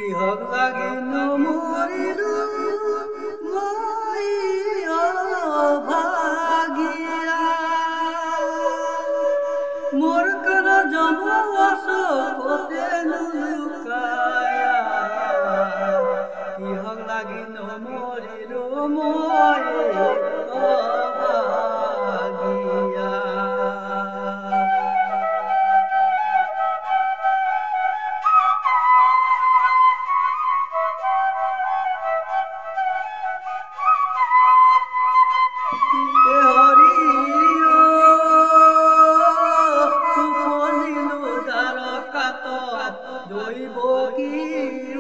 কিহক লাগি নমৰিলো মই অভাগিয়া মোৰ কাণ জন্ম চকুতে নুলুকায়া কিহক লাগি নমৰিলো মই অভাগিয়া দৈব কি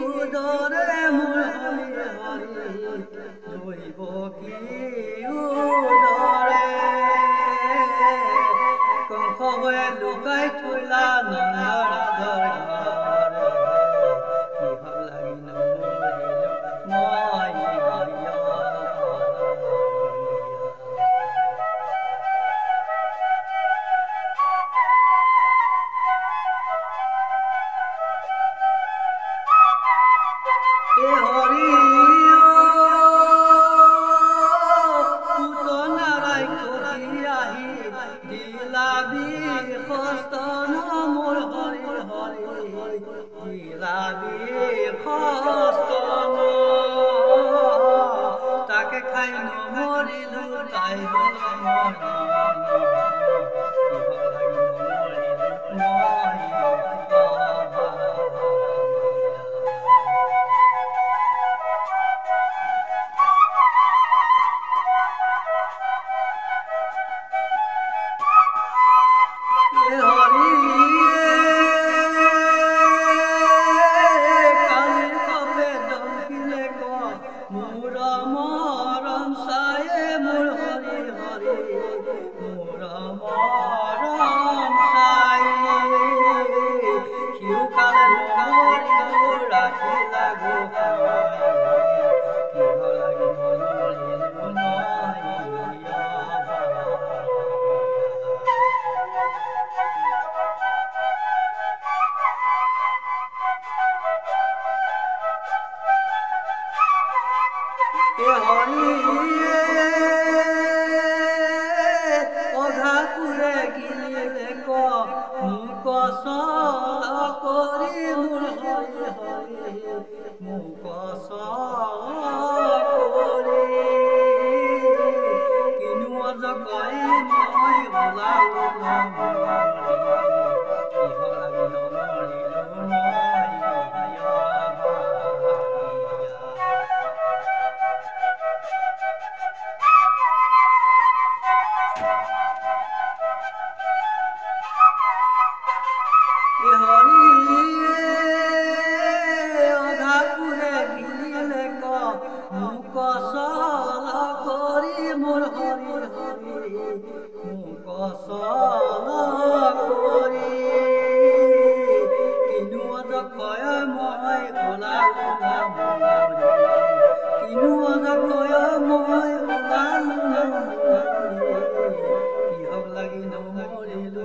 উদৰে মোৰ হৰি হৰি দৈব কি উদৰে কংস হৈ লুকাই থৈলা নন্দৰাজৰ ঘৰে কিহক লাগি নমৰিলো মই হৰি পুতনাৰাই খতি আহি দিলাবি খস্তন মোৰ হৰি হৰি দিলাবি খস্তন তাকে খাই নমৰিলো তাই মোৰ মৰম চায়ে মোৰ হৰি হৰি মোৰ মৰম চায়ে শিউকালে নমৰিলো ৰাখিলা গোসাঁই কিহ লাগি নমৰিলো হৰি অঘাপুৰে গিলে মোক চল কৰি মোৰ হৰি হৰি মোক চল কৰি কিনো অজগই মই ওলালো কিহ লাগি নমৰিলো অঘাপুৰে গিলে মোক চল কৰি মোৰ হৰি হৰি মোক চল কৰি কিনো অজকয় মই ওলালো কিনো অজকয় মই ওলালো কিহক লাগি নমৰিলো